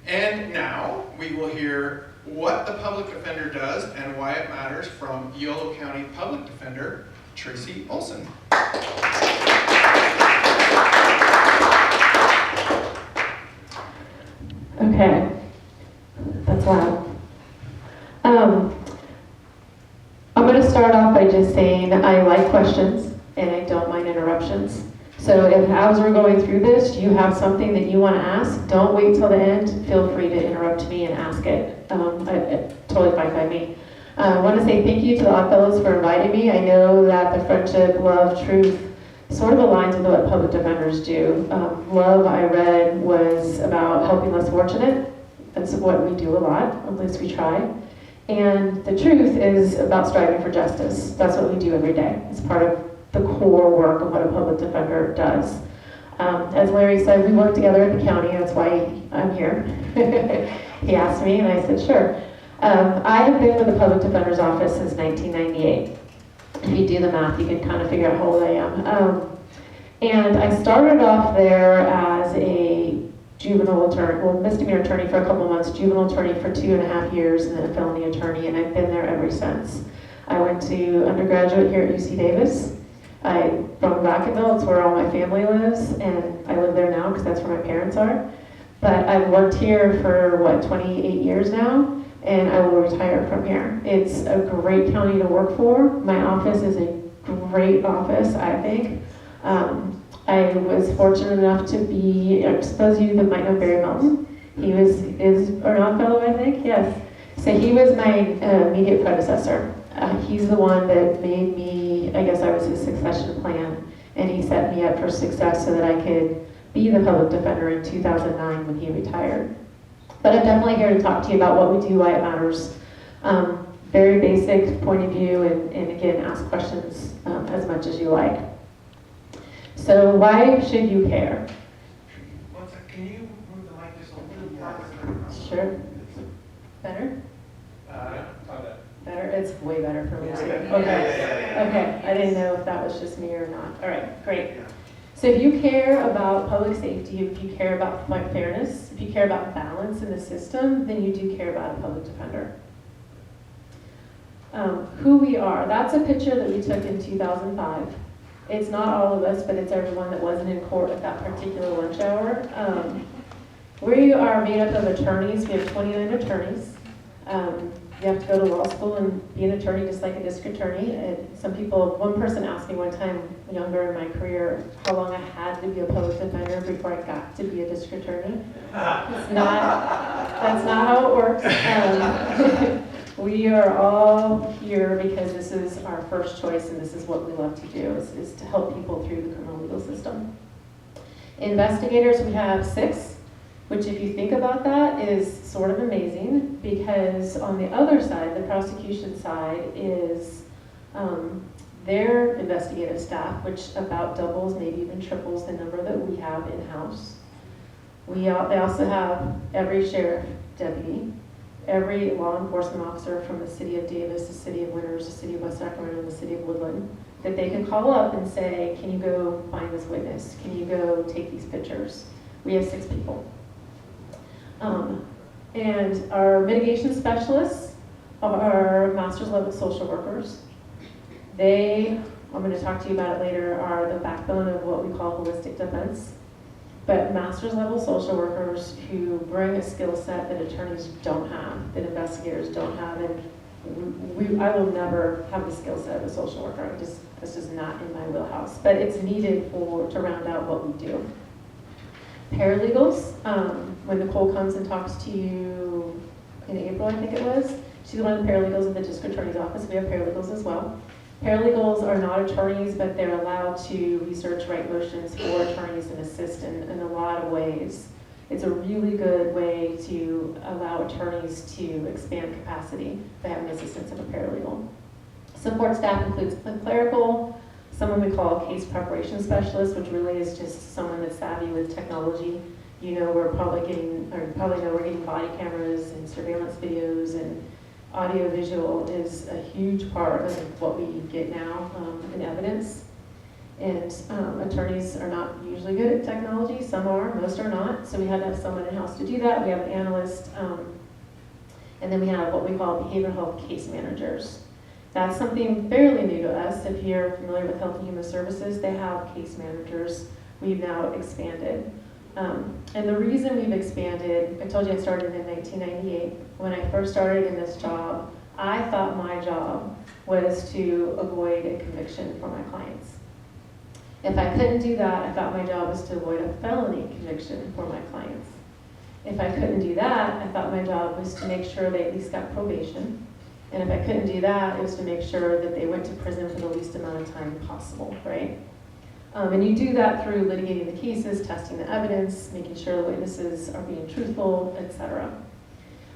And now we will hear what the public defender does and why it matters from Yolo County Public Defender, Tracy Olson. Okay, that's loud. I'm going to start off by just saying I like questions and I don't mind interruptions. So if as we're going through this, you have something that you want to ask, don't wait till the end. Feel free to interrupt me and ask it. Totally fine by me. I want to say thank you to the Oddfellows for inviting me. I know that the friendship, love, truth sort of aligns with what public defenders do. Love, I read, was about helping less fortunate. That's what we do a lot, at least we try. And the truth is about striving for justice. That's what we do every day. It's part of the core work of what a public defender does. As Larry said, we work together at the county. That's why I'm here. He asked me, and I said, sure. I have been with the public defender's office since 1998. If you do the math, you can kind of figure out how old I am. And I started off there as a juvenile attorney, well, misdemeanor attorney for a couple months, juvenile attorney for 2.5 years, and then a felony attorney, and I've been there ever since. I went to undergraduate here at UC Davis. I'm from Vacaville, it's where all my family lives, and I live there now because that's where my parents are. But I've worked here for, 28 years now, and I will retire from here. It's a great county to work for. My office is a great office, I think. I was fortunate enough to be, I suppose you might know Barry Melton. He is an Oddfellow, I think, yes. So he was my immediate predecessor. He's the one that made me, I guess I was his succession plan, and he set me up for success so that I could be the public defender in 2009 when he retired. But I'm definitely here to talk to you about what we do, why it matters. Very basic point of view, and again, ask questions as much as you like. So why should you care? One sec, can you move the mic just a little farther? Sure. Better? Better? It's way better for me too. Okay. Okay. I didn't know if that was just me or not. All right, great. So if you care about public safety, if you care about fairness, if you care about balance in the system, then you do care about a public defender. Who we are, that's a picture that we took in 2005. It's not all of us, but it's everyone that wasn't in court at that particular lunch hour. We are made up of attorneys. We have 29 attorneys. You have to go to law school and be an attorney just like a district attorney. And one person asked me one time, younger in my career, how long I had to be a public defender before I got to be a district attorney. That's not how it works. We are all here because this is our first choice and this is what we love to do, is to help people through the criminal legal system. Investigators, we have 6, which if you think about that is sort of amazing, because on the other side, the prosecution side, is their investigative staff, which about doubles, maybe even triples the number that we have in-house. They also have every sheriff deputy, every law enforcement officer from the city of Davis, the city of Winters, the city of West Sacramento, and the city of Woodland, that they can call up and say, can you go find this witness? Can you go take these pictures? We have 6 people. And our mitigation specialists are master's level social workers. They, I'm going to talk to you about it later, are the backbone of what we call holistic defense. But master's level social workers who bring a skill set that attorneys don't have, that investigators don't have, and I will never have the skill set of a social worker. This is not in my wheelhouse, but it's needed to round out what we do. Paralegals, when Nicole comes and talks to you in April, I think it was, she's one of the paralegals in the district attorney's office. We have paralegals as well. Paralegals are not attorneys, but they're allowed to research right motions for attorneys and assist in a lot of ways. It's a really good way to allow attorneys to expand capacity by having assistance of a paralegal. Support staff includes clerical, someone we call a case preparation specialist, which really is just someone that's savvy with technology. We're probably know we're getting body cameras and surveillance videos, and audio-visual is a huge part of what we get now in evidence. And attorneys are not usually good at technology. Some are, most are not. So we had to have someone in-house to do that. We have an analyst, and then we have what we call behavioral health case managers. That's something fairly new to us. If you're familiar with Health and Human Services, they have case managers. We've now expanded. And the reason we've expanded, I told you I started in 1998. When I first started in this job, I thought my job was to avoid a conviction for my clients. If I couldn't do that, I thought my job was to avoid a felony conviction for my clients. If I couldn't do that, I thought my job was to make sure they at least got probation. And if I couldn't do that, it was to make sure that they went to prison for the least amount of time possible, right? And you do that through litigating the cases, testing the evidence, making sure the witnesses are being truthful, etc.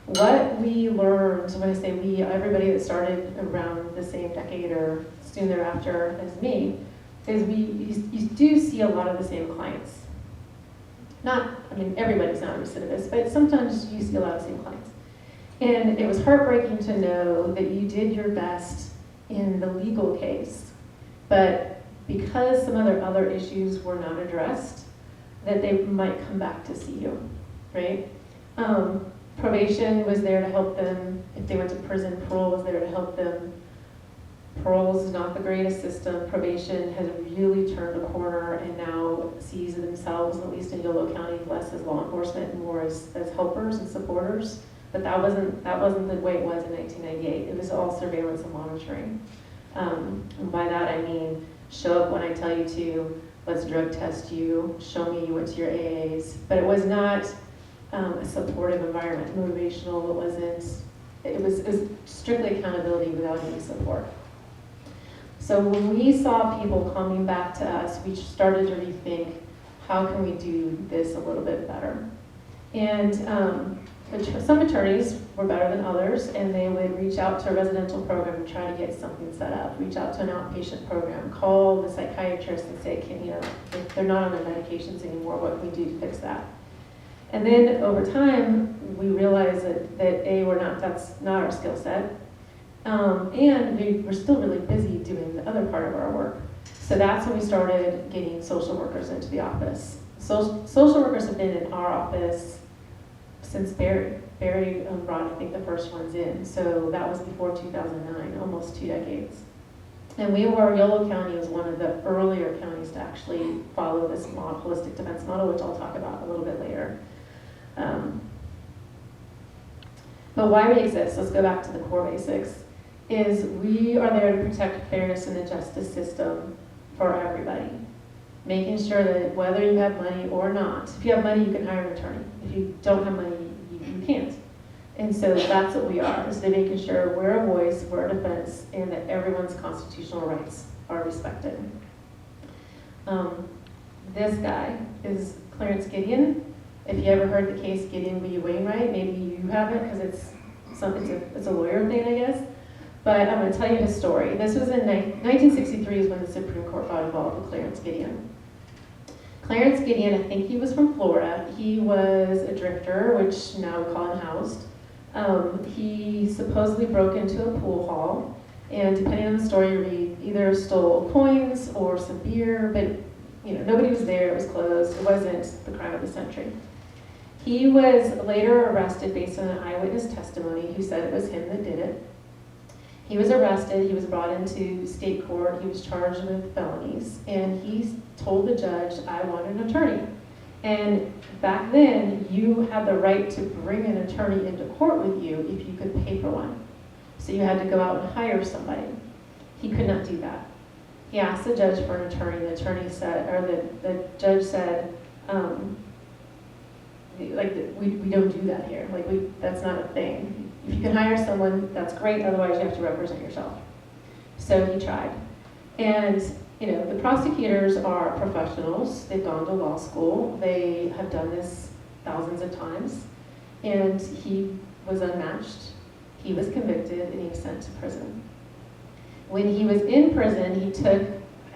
What we learned, when I say we, everybody that started around the same decade or soon thereafter as me, is you do see a lot of the same clients. Everybody's not a recidivist, but sometimes you see a lot of the same clients. And it was heartbreaking to know that you did your best in the legal case, but because some other issues were not addressed, that they might come back to see you, right? Probation was there to help them. If they went to prison, parole was there to help them. Parole is not the greatest system. Probation has really turned a corner and now sees themselves, at least in Yolo County, less as law enforcement and more as helpers and supporters. But that wasn't the way it was in 1998. It was all surveillance and monitoring. And by that I mean, show up when I tell you to, let's drug test you, show me you went to your AAs. But it was not a supportive environment, motivational. It was strictly accountability without any support. So when we saw people coming back to us, we started to rethink, how can we do this a little bit better? And some attorneys were better than others, and they would reach out to a residential program and try to get something set up, reach out to an outpatient program, call the psychiatrist and say, if they're not on their medications anymore, what can we do to fix that? And then over time, we realized that that's not our skill set. And we were still really busy doing the other part of our work. So that's when we started getting social workers into the office. Social workers have been in our office since Barry. Barry brought, I think, the first ones in. So that was before 2009, almost 2 decades. And Yolo County was one of the earlier counties to actually follow this model, holistic defense model, which I'll talk about a little bit later. But why we exist, let's go back to the core basics, is we are there to protect fairness in the justice system for everybody. Making sure that whether you have money or not, if you have money, you can hire an attorney. If you don't have money, you can't. And so that's what we are, is to making sure we're a voice, we're a defense, and that everyone's constitutional rights are respected. This guy is Clarence Gideon. If you ever heard the case Gideon v. Wainwright, maybe you haven't, because it's a lawyer thing, I guess. But I'm going to tell you his story. This was in 1963 is when the Supreme Court got involved with Clarence Gideon. Clarence Gideon, I think he was from Florida. He was a drifter, which now we call him housed. He supposedly broke into a pool hall, and depending on the story you read, either stole coins or some beer, but nobody was there, it was closed, it wasn't the crime of the century. He was later arrested based on an eyewitness testimony who said it was him that did it. He was arrested, he was brought into state court, he was charged with felonies, and he told the judge, I want an attorney. And back then, you had the right to bring an attorney into court with you if you could pay for one. So you had to go out and hire somebody. He could not do that. He asked the judge for an attorney. The attorney said, or the judge said, we don't do that here. That's not a thing. If you can hire someone, that's great. Otherwise, you have to represent yourself. So he tried. And the prosecutors are professionals. They've gone to law school. They have done this thousands of times. And he was unmatched. He was convicted and he was sent to prison. When he was in prison, he took,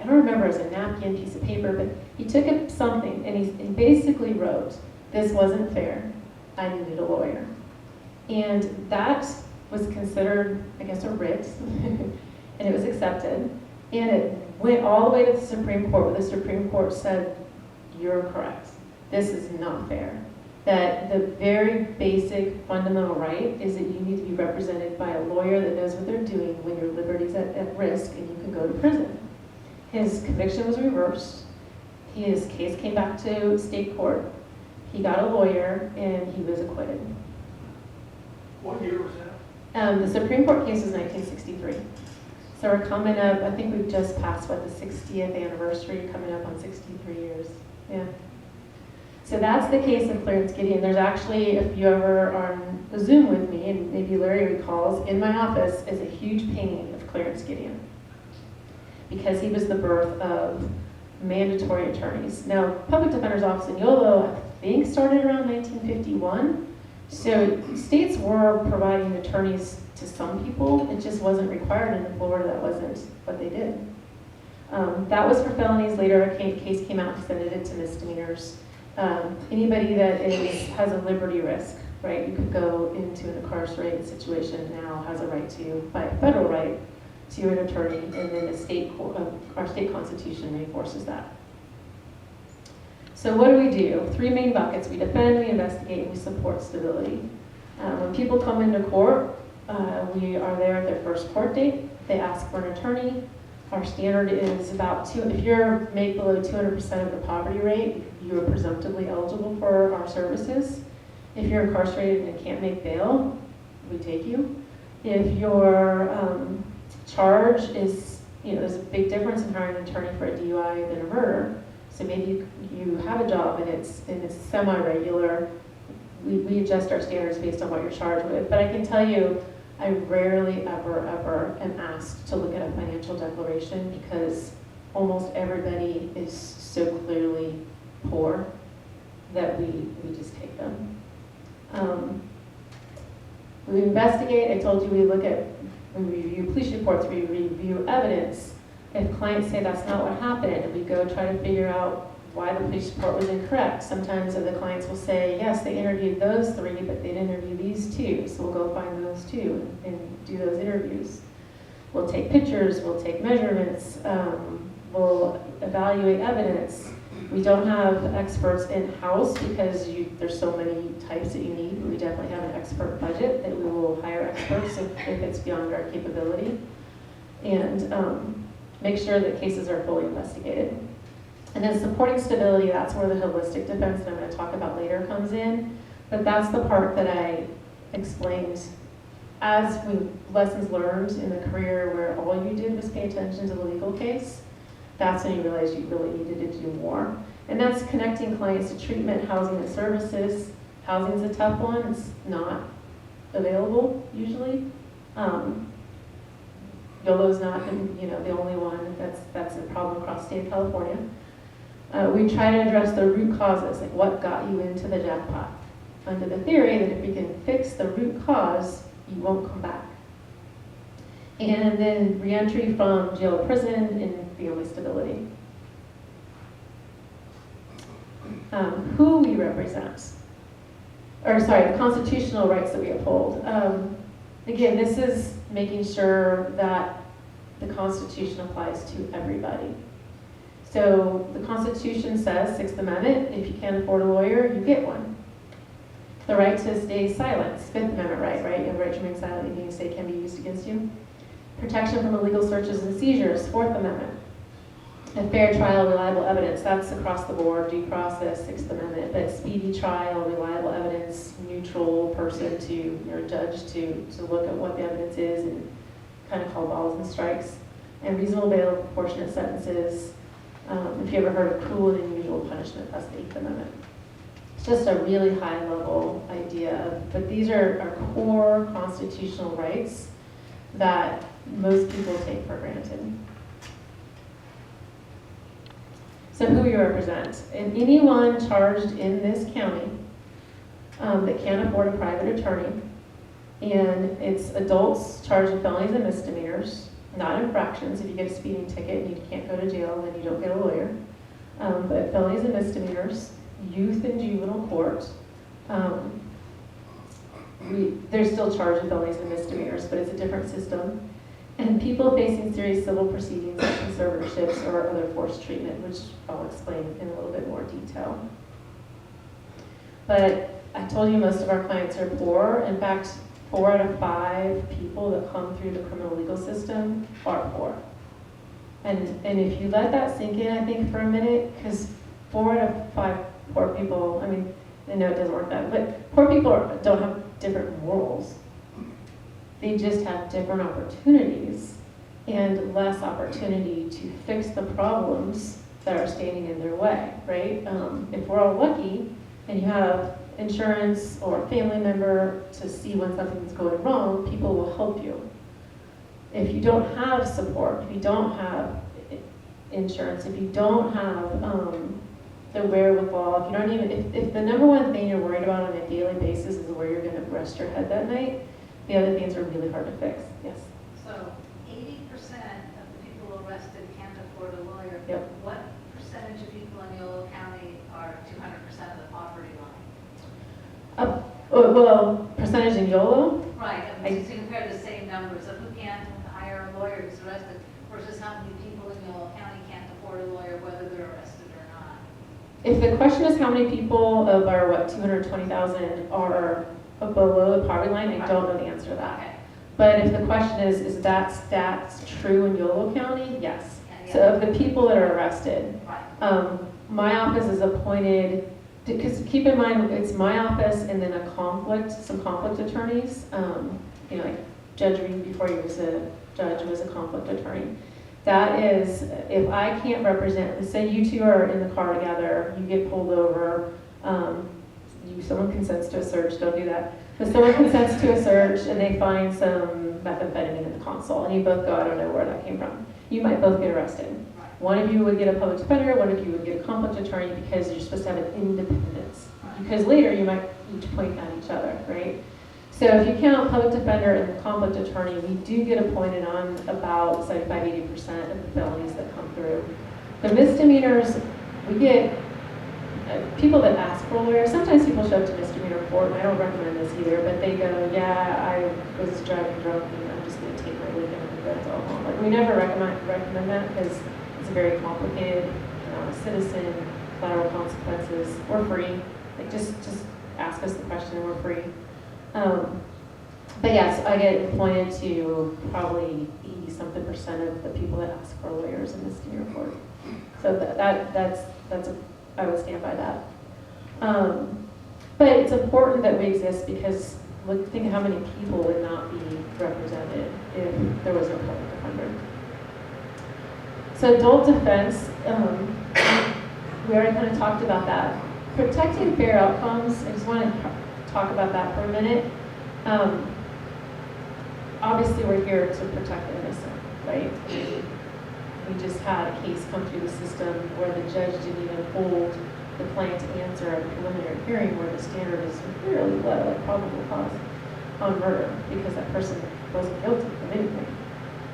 I don't remember, it was a napkin, piece of paper, but he took something and he basically wrote, this wasn't fair. I needed a lawyer. And that was considered, I guess, a writ, and it was accepted. And it went all the way to the Supreme Court, where the Supreme Court said, you're correct. This is not fair. That the very basic fundamental right is that you need to be represented by a lawyer that knows what they're doing when your liberty's at risk and you can go to prison. His conviction was reversed. His case came back to state court. He got a lawyer and he was acquitted. What year was that? The Supreme Court case was 1963. So we're coming up, I think we've just passed, what, the 60th anniversary, coming up on 63 years. Yeah. So that's the case of Clarence Gideon. There's actually, if you ever are on a Zoom with me, and maybe Larry recalls, in my office is a huge painting of Clarence Gideon, because he was the birth of mandatory attorneys. Now, Public Defender's Office in Yolo, I think, started around 1951. So states were providing attorneys to some people. It just wasn't required, and in Florida that wasn't what they did. That was for felonies. Later a case came out and extended it to misdemeanors. Anybody that has a liberty risk, right? You could go into an incarcerated situation now, has a right to, by a federal right, to an attorney, and then our state constitution reinforces that. So what do? 3 main buckets. We defend, we investigate, and we support stability. When people come into court, we are there at their first court date. They ask for an attorney. Our standard is about if you're made below 200% of the poverty rate, you are presumptively eligible for our services. If you're incarcerated and can't make bail, we take you. If your charge is, there's a big difference in hiring an attorney for a DUI than a murder. So maybe you have a job and it's semi-regular. We adjust our standards based on what you're charged with. But I can tell you, I rarely ever am asked to look at a financial declaration, because almost everybody is so clearly poor that we just take them. We investigate. I told you we review police reports, we review evidence. If clients say that's not what happened, we go try to figure out why the police report was incorrect. Sometimes the clients will say, yes, they interviewed those 3, but they didn't interview these 2. So we'll go find those 2 and do those interviews. We'll take pictures, we'll take measurements, we'll evaluate evidence. We don't have experts in-house because there's so many types that you need. We definitely have an expert budget that we will hire experts if it's beyond our capability. And make sure that cases are fully investigated. And then supporting stability, that's where the holistic defense that I'm going to talk about later comes in. But that's the part that I explained as lessons learned in the career where all you did was pay attention to the legal case. That's when you realized you really needed to do more. And that's connecting clients to treatment, housing, and services. Housing is a tough one. It's not available usually. Yolo's not, the only one that's a problem across the state of California. We try to address the root causes, like what got you into the jackpot, under the theory that if we can fix the root cause, you won't come back. And then reentry from jail or prison and family stability. Who we represent, the constitutional rights that we uphold. Again, this is making sure that the Constitution applies to everybody. So the Constitution says, 6th Amendment, if you can't afford a lawyer, you get one. The right to stay silent, 5th Amendment right? You have the right to remain silent, anything you say can be used against you. Protection from illegal searches and seizures, 4th Amendment. A fair trial, reliable evidence, that's across the board, due process, 6th Amendment. But speedy trial, reliable evidence, neutral person judge to look at what the evidence is and kind of call balls and strikes. And reasonable bail, proportionate sentences. If you ever heard of cruel and unusual punishment, that's the 8th Amendment. It's just a really high level idea, but these are our core constitutional rights that most people take for granted. So who you represent. And anyone charged in this county that can't afford a private attorney, and it's adults charged with felonies and misdemeanors, not infractions. If you get a speeding ticket and you can't go to jail, then you don't get a lawyer. But felonies and misdemeanors, youth and juvenile court, they're still charged with felonies and misdemeanors, but it's a different system. and people facing serious civil proceedings like conservatorships or other forced treatment, which I'll explain in a little bit more detail. But I told you most of our clients are poor. In fact, 4 out of 5 people that come through the criminal legal system are poor. And if you let that sink in, I think, for a minute, because 4 out of 5 poor people, I mean, I know it doesn't work that way, but poor people don't have different morals. They just have different opportunities and less opportunity to fix the problems that are standing in their way, right? If we're all lucky and you have insurance or a family member to see when something's going wrong, people will help you. If you don't have support, if you don't have insurance, if you don't have the wherewithal, if you don't even, if the number one thing you're worried about on a daily basis is where you're going to rest your head that night, the other things are really hard to fix. Yes? So 80% of the people arrested can't afford a lawyer. Yep. What percentage of people in Yolo County are 200% of the poverty line? Well, percentage in YOLO? Right, I mean, to compare the same numbers of who can't hire a lawyer who's arrested versus how many people in Yolo County can't afford a lawyer whether they're arrested or not. If the question is how many people of our, 220,000 are below the poverty line, I don't know the answer to that. Okay. But if the question is that stats true in Yolo County? Yes. Yeah. So of the people that are arrested, Right. my office is appointed, because keep in mind, it's my office and then some conflict attorneys. Like Judge Reed, before he was a judge, was a conflict attorney. That is, if I can't represent, say you two are in the car together, you get pulled over, someone consents to a search, don't do that. But someone consents to a search and they find some methamphetamine in the console and you both go, I don't know where that came from. You might both get arrested. Right. One of you would get a public defender, one of you would get a conflict attorney because you're supposed to have an independence. Right. Because later you might each point at each other, right? So if you count public defender and the conflict attorney, we do get appointed on about 75-80% of the felonies that come through. The misdemeanors, we get people that ask for a lawyer. Sometimes people show up to misdemeanor court, and I don't recommend this either, but they go, yeah, I was driving drunk and I'm just going to take my weekend and go home. Like, we never recommend that because it's very complicated. You're not a citizen, collateral consequences. We're free. Like, just ask us the question and we're free. But yes, I get appointed to probably 80-something% of the people that ask for lawyers in misdemeanor court. So that's I would stand by that. But it's important that we exist because think of how many people would not be represented if there was no public defender. So adult defense, we already kind of talked about that. Protecting fair outcomes, I just want to talk about that for a minute. Obviously we're here to protect the innocent, right? We just had a case come through the system where the judge didn't even hold the client to answer a preliminary hearing where the standard is fairly low, like probable cause on murder, because that person wasn't guilty of anything.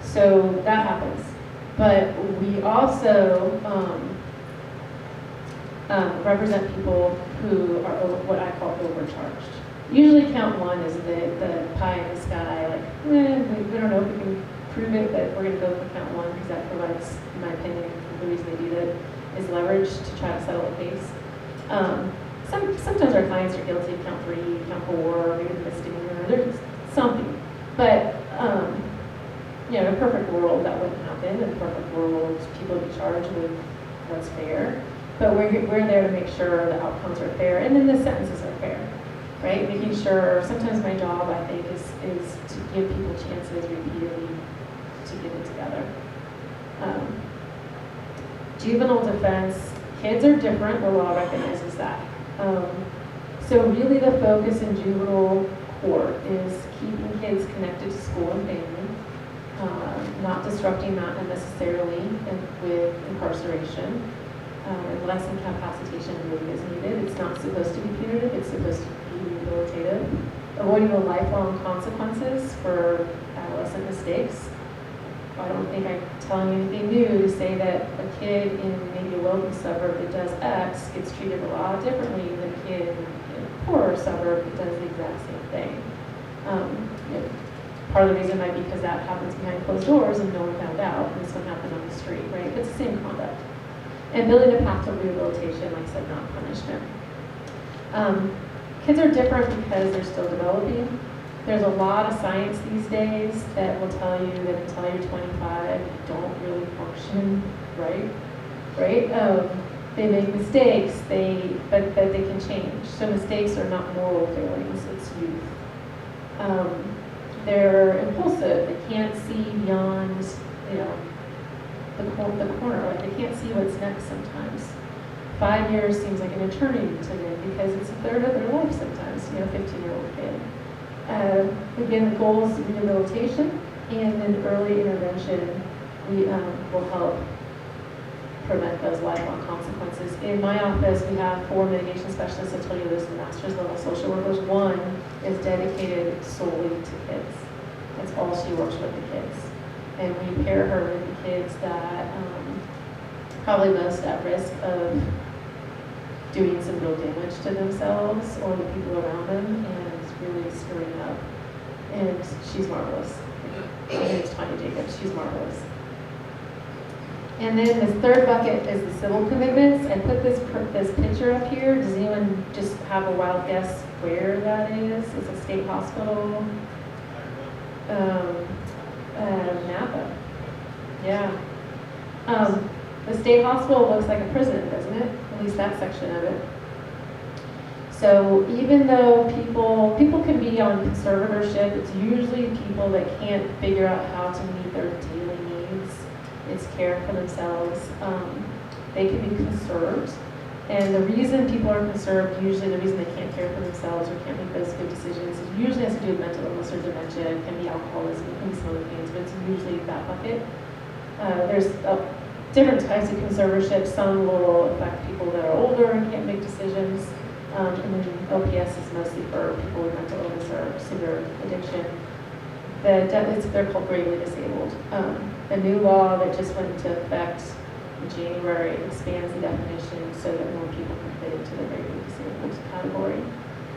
So that happens. But we also represent people who are what I call overcharged. Usually count one is the pie in the sky, like, we don't know if we can prove it, but we're going to go for count one because that provides, in my opinion, the reason they do that is leverage to try to settle a case. Sometimes our clients are guilty of count 3, count 4, maybe the misdemeanor, there's something. But, in a perfect world, that wouldn't happen. In a perfect world, people would be charged with what's fair. But we're there to make sure the outcomes are fair, and then the sentences are fair, right? Making sure, sometimes my job, I think, is to give people chances repeatedly to get it together. Juvenile defense, kids are different, the law recognizes that. So really the focus in juvenile court is keeping kids connected to school and family, not disrupting that unnecessarily with incarceration, unless incapacitation really is needed. It's not supposed to be punitive, it's supposed to be rehabilitative. Avoiding the lifelong consequences for adolescent mistakes. I don't think I'm telling you anything new to say that a kid in maybe a wealthy suburb that does X gets treated a lot differently than a kid in a poorer suburb that does the exact same thing. part of the reason might be because that happens behind closed doors and no one found out, and this one happened on the street, right? It's the same conduct. And building a path to rehabilitation, like I said, not punishment. Kids are different because they're still developing. There's a lot of science these days that will tell you that until you're 25, you don't really function right, right? They make mistakes, but they can change. So mistakes are not moral failings, it's youth. They're impulsive, they can't see beyond, the corner, like they can't see what's next sometimes. 5 years seems like an eternity to them because it's a third of their life sometimes, 15-year-old kid. Again, the goal is rehabilitation, and in early intervention, we will help prevent those lifelong consequences. In my office, we have 4 mitigation specialists. I told you there's master's level social workers. One is dedicated solely to kids. That's all she works with, the kids. And we pair her with the kids that probably most at risk of doing some real damage to themselves or the people around them, and really screwing up. And she's marvelous. Her name's Tanya Jacobs. She's marvelous. And then this third bucket is the civil commitments. I put this picture up here. Does anyone just have a wild guess where that is? It's a state hospital. Napa. Yeah. The state hospital looks like a prison, doesn't it? At least that section of it. So even though people can be on conservatorship, it's usually people that can't figure out how to meet their daily needs. It's care for themselves. They can be conserved. And the reason people are conserved, usually the reason they can't care for themselves or can't make those good decisions, is usually has to do with mental illness or dementia. It can be alcoholism, it can be some other things, but it's usually that bucket. There's different types of conservatorship. Some will affect people that are older and can't make decisions. And then OPS is mostly for people with mental illness or severe addiction. They're called gravely disabled. A new law that just went into effect in January expands the definition so that more people can fit into the gravely disabled category.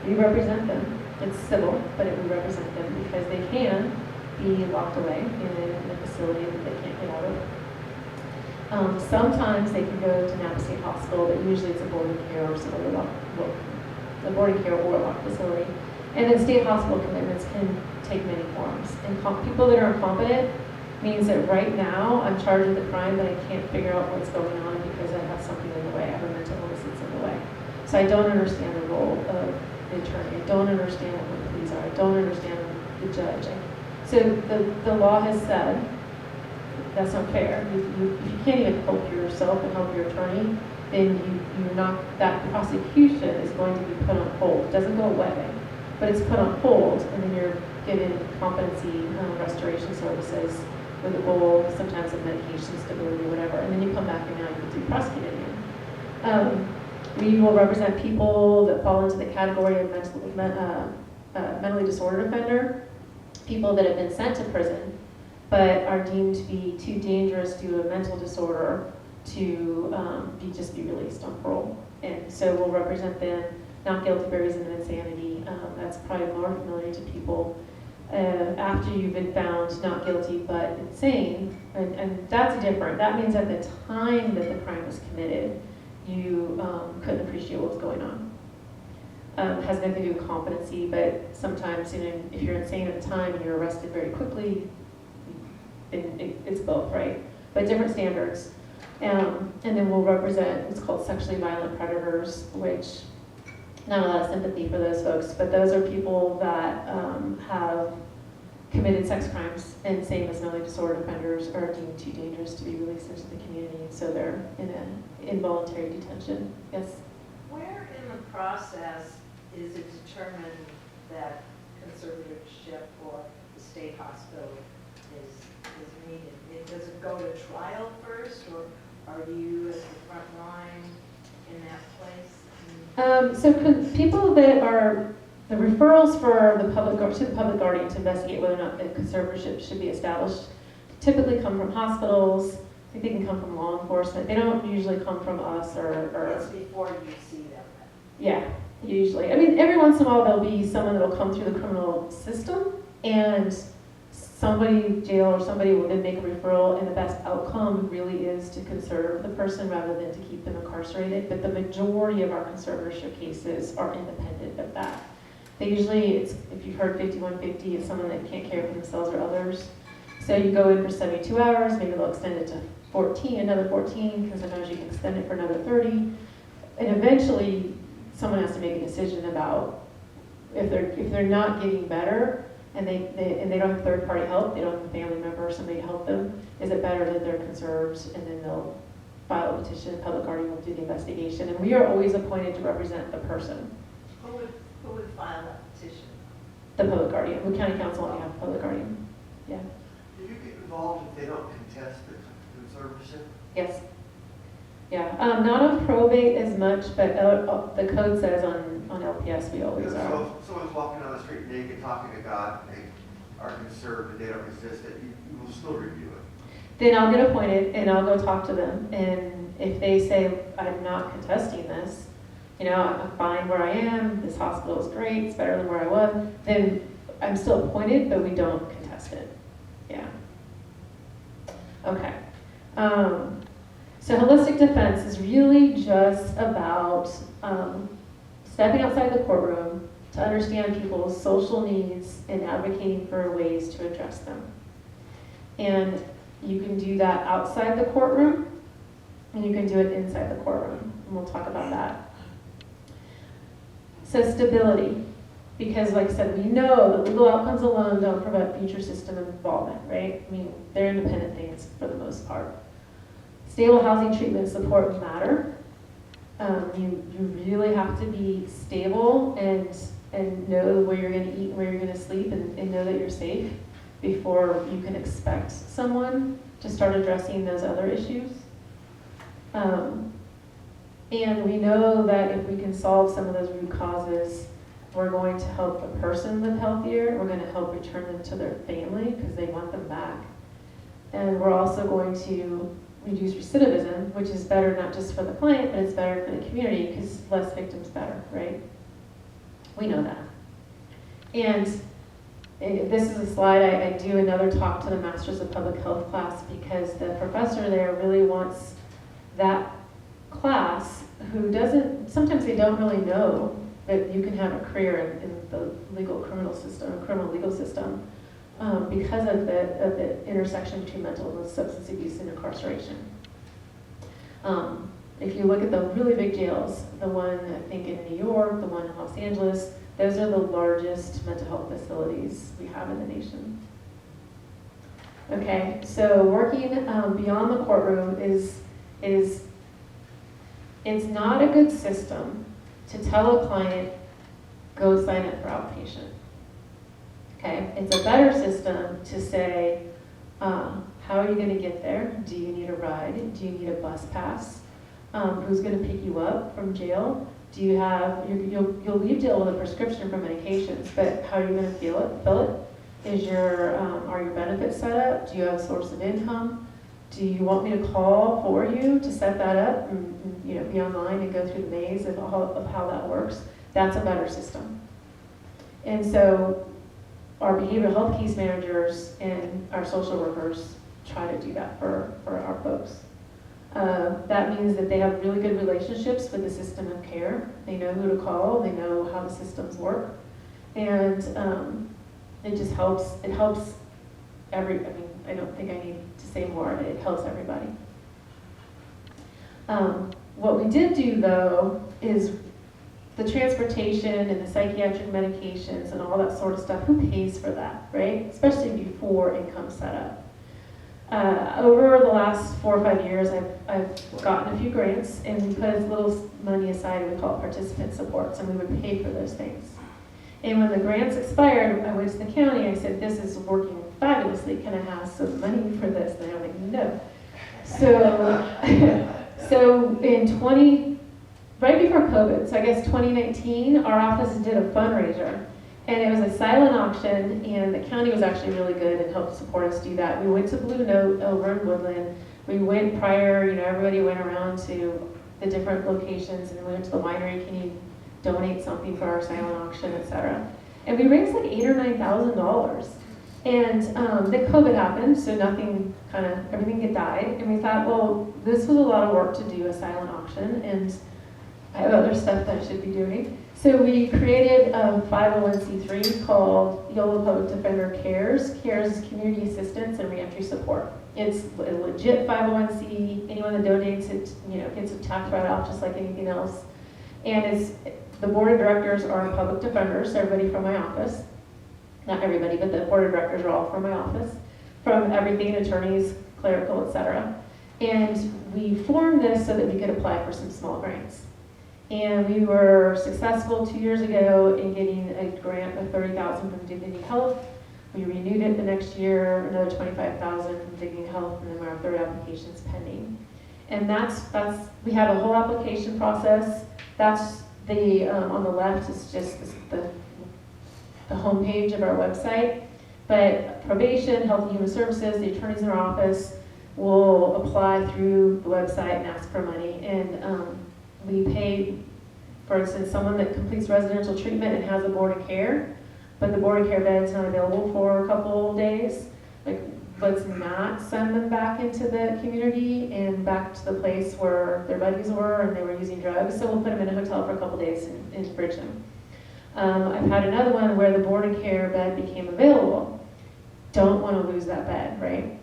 We represent them. It's civil, but we represent them because they can be locked away in a facility that they can't get out of. Sometimes they can go to Napa State Hospital, but usually it's a boarding care or some other a boarding care or a locked facility. And then state hospital commitments can take many forms. And people that are incompetent means that right now I'm charged with a crime, but I can't figure out what's going on because I have something in the way. I have a mental illness that's in the way. So I don't understand the role of the attorney. I don't understand what the police are. I don't understand the judge. So the law has said that's not fair. If you can't even help yourself and help your attorney, then you're not, that prosecution is going to be put on hold. It doesn't go away, but it's put on hold, and then you're given competency restoration services with a goal, sometimes of medication stability or whatever, and then you come back and now you can be prosecuted again. We will represent people that fall into the category of mentally disordered offender, people that have been sent to prison, but are deemed to be too dangerous due to a mental disorder to just be released on parole. And so we'll represent them. Not guilty by reason of insanity. That's probably more familiar to people. After you've been found not guilty but insane, and that's different. That means at the time that the crime was committed, you couldn't appreciate what was going on. Has nothing to do with competency, but sometimes, if you're insane at the time and you're arrested very quickly, it's both, right? But different standards. And then we'll represent what's called sexually violent predators, which not a lot of sympathy for those folks, but those are people that have committed sex crimes, and same as mentally disordered offenders are deemed too dangerous to be released into the community, and so they're in an involuntary detention. Yes? Where in the process is it determined that conservatorship for the state hospital is needed? Does it go to trial first, or are you at the front line in that place? So people that are, the referrals for the public guardian to investigate whether or not a conservatorship should be established typically come from hospitals. I think they can come from law enforcement. They don't usually come from us or That's before you see them. Yeah, usually. I mean, every once in a while there'll be someone that'll come through the criminal system and somebody, jail or somebody will then make a referral, and the best outcome really is to conserve the person rather than to keep them incarcerated. But the majority of our conservatorship cases are independent of that. They usually, it's, if you've heard 5150, it's someone that can't care for themselves or others. So you go in for 72 hours, maybe they'll extend it to 14, another 14, because sometimes you can extend it for another 30. And eventually, someone has to make a decision about if they're not getting better, and they don't have third-party help, they don't have a family member or somebody to help them, is it better that they're conserved, and then they'll file a petition, public guardian will do the investigation, and we are always appointed to represent the person, Who would file that petition? the public guardian, the county council on behalf of the public guardian. Yeah. Do you get involved if they don't contest the conservatorship? Yes. Yeah, not on probate as much, but the code says on LPS we always Because are. if someone's walking down the street naked, talking to God, and they are conserved and they don't resist it, you will still review it. Then I'll get appointed and I'll go talk to them, and if they say, I'm not contesting this, you know, I'm fine where I am, this hospital is great, it's better than where I was, then I'm still appointed, but we don't contest it. Yeah. Okay. So holistic defense is really just about stepping outside the courtroom to understand people's social needs and advocating for ways to address them. And you can do that outside the courtroom, and you can do it inside the courtroom, and we'll talk about that. So stability, because like I said, we know that legal outcomes alone don't prevent future system involvement, right? I mean, they're independent things for the most part. Stable housing, treatment, support matter. You really have to be stable and know where you're going to eat, where you're going to sleep, and know that you're safe before you can expect someone to start addressing those other issues. And we know that if we can solve some of those root causes, we're going to help the person live healthier. We're going to help return them to their family because they want them back. And we're also going to reduce recidivism, which is better not just for the client, but it's better for the community because less victims better, right? We know that. And this is a slide, I do another talk to the Masters of Public Health class because the professor there really wants that class who doesn't, sometimes they don't really know that you can have a career in the criminal legal system because of the intersection between mental and substance abuse and incarceration. If you look at the really big jails, the one I think in New York, the one in Los Angeles, those are the largest mental health facilities we have in the nation. Okay, so working beyond the courtroom is it's not a good system to tell a client, go sign up for outpatient. Okay, it's a better system to say, how are you going to get there? Do you need a ride? Do you need a bus pass? Who's going to pick you up from jail? Do you have, you'll leave jail with a prescription for medications, but how are you going to fill it? Are your benefits set up? Do you have a source of income? Do you want me to call for you to set that up and be online and go through the maze of how that works? That's a better system. And so our behavioral health case managers and our social workers try to do that for our folks. That means that they have really good relationships with the system of care. They know who to call, they know how the systems work, and it just helps. It helps I don't think I need to say more. It helps everybody. What we did do, though, is the transportation and the psychiatric medications and all that sort of stuff. Who pays for that, right? Especially before income's set up. Over the last 4 or 5 years, I've gotten a few grants, and we put a little money aside, and we call it participant supports, and we would pay for those things. And when the grants expired, I went to the county, I said, this is working fabulously, can I have some money for this? And they were like, no. So right before COVID, so I guess 2019, our office did a fundraiser. And it was a silent auction, and the county was actually really good and helped support us do that. We went to Blue Note over in Woodland. We went prior, everybody went around to the different locations, and we went to the winery, can you donate something for our silent auction, etc. And we raised like $8,000 or $9,000. And then COVID happened, so everything had died. And we thought, well, this was a lot of work to do a silent auction, and I have other stuff that I should be doing. So we created a 501c3 called Yolo Public Defender Cares. Cares is Community Assistance and Reentry Support. It's a legit 501c. Anyone that donates it, gets a tax write-off just like anything else. And the board of directors are public defenders, everybody from my office. Not everybody, but the board of directors are all from my office. From everything, attorneys, clerical, etc. And we formed this so that we could apply for some small grants. And we were successful 2 years ago in getting a grant of $30,000 from Dignity Health. We renewed it the next year, another $25,000 from Dignity Health, and then our third application is pending. And we have a whole application process. That's on the left is just the homepage of our website. But probation, health and human services, the attorneys in our office will apply through the website and ask for money. And we pay, for instance, someone that completes residential treatment and has a board of care, but the board of care bed is not available for a couple of days. Let's not send them back into the community and back to the place where their buddies were and they were using drugs. So we'll put them in a hotel for a couple of days and bridge them. I've had another one where the board of care bed became available. Don't want to lose that bed, right?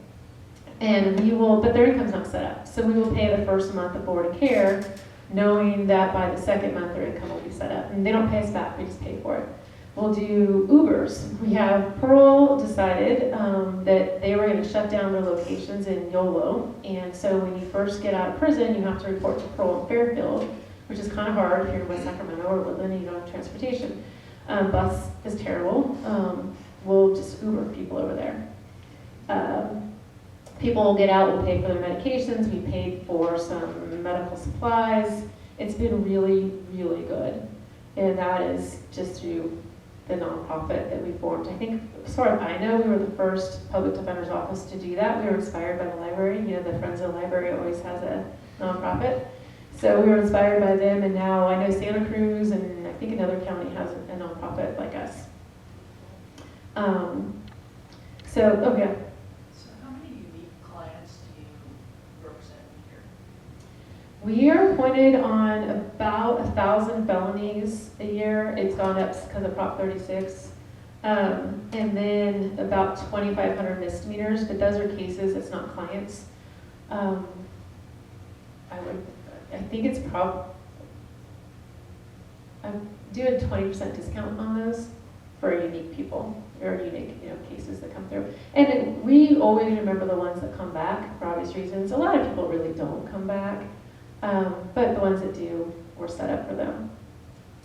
And but their income's not set up. So we will pay the first month of board of care, knowing that by the second month their income will be set up. And they don't pay us back, we just pay for it. We'll do Ubers. We have Pearl decided that they were going to shut down their locations in Yolo. And so when you first get out of prison, you have to report to Pearl in Fairfield, which is kind of hard if you're in West Sacramento or Woodland and you don't have transportation. Bus is terrible. We'll just Uber people over there. People will get out, we'll pay for their medications, we paid for some medical supplies. It's been really, really good. And that is just through the nonprofit that we formed. I think, as far as I know, we were the first public defender's office to do that. We were inspired by the library. The Friends of the Library always has a nonprofit. So we were inspired by them, and now I know Santa Cruz and I think another county has a nonprofit like us. Yeah. So how many unique clients do you represent here? We are appointed on about 1,000 felonies a year. It's gone up because of Prop 36. And then about 2,500 misdemeanors, but those are cases, it's not clients. I think it's I'm doing a 20% discount on those for unique people, or unique, cases that come through. And we always remember the ones that come back for obvious reasons. A lot of people really don't come back, but the ones that do, we're set up for them.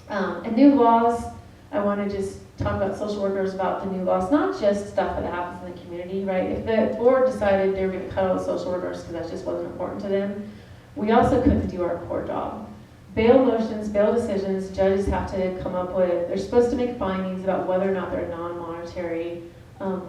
And new laws, I want to just talk about social workers, about the new laws, not just stuff that happens in the community, right? If the board decided they were going to cut all the social workers because that just wasn't important to them, we also couldn't do our core job. Bail motions, bail decisions, judges have to come up with, they're supposed to make findings about whether or not they're non-monetary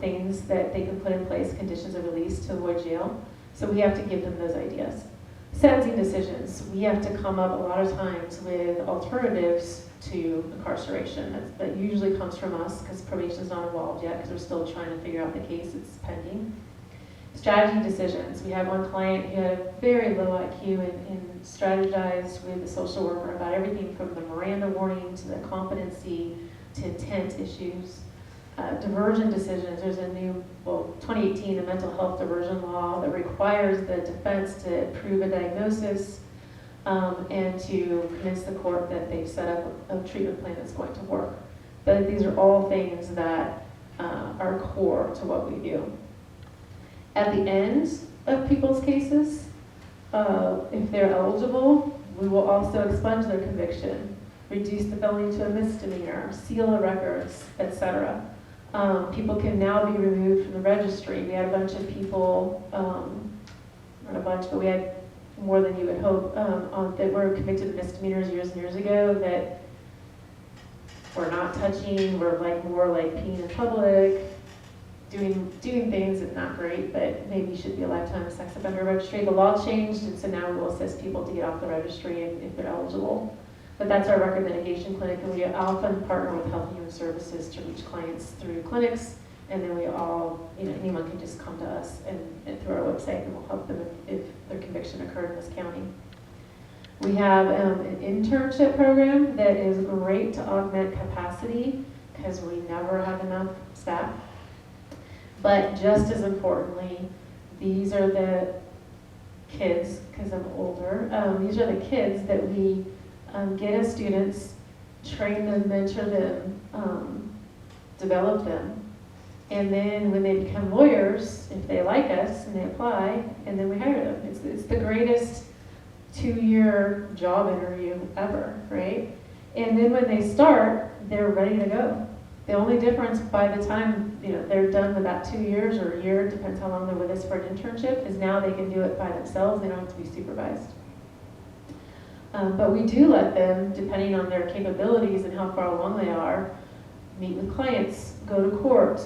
things that they can put in place, conditions of release to avoid jail. So we have to give them those ideas. Sentencing decisions, we have to come up a lot of times with alternatives to incarceration. That usually comes from us because probation's not involved yet because we're still trying to figure out the case, it's pending. Strategy decisions. We had one client who had a very low IQ and strategized with the social worker about everything from the Miranda warning to the competency to intent issues. Diversion decisions. There's a new, 2018, the mental health diversion law that requires the defense to prove a diagnosis and to convince the court that they've set up a treatment plan that's going to work. But these are all things that are core to what we do. At the end of people's cases, if they're eligible, we will also expunge their conviction, reduce the felony to a misdemeanor, seal the records, etc. People can now be removed from the registry. We had a bunch of people, not a bunch, but we had more than you would hope, that were convicted of misdemeanors years and years ago that were not touching, were more like peeing in public, doing things that not great, but maybe should be a lifetime sex offender registry. The law changed, and so now we will assist people to get off the registry if they're eligible. But that's our record mitigation clinic, and we often partner with Health and Human Services to reach clients through clinics And then we all, anyone can just come to us and through our website, and we'll help them if their conviction occurred in this county. We have an internship program that is great to augment capacity because we never have enough staff. But just as importantly, these are the kids, because I'm older, these are the kids that we get as students, train them, mentor them, develop them. And then when they become lawyers, if they like us and they apply, and then we hire them. It's the greatest 2-year job interview ever, right? And then when they start, they're ready to go. The only difference by the time they're done with that 2 years or a year, depends how long they're with us for an internship, is now they can do it by themselves. They don't have to be supervised. But we do let them, depending on their capabilities and how far along they are, meet with clients, go to court.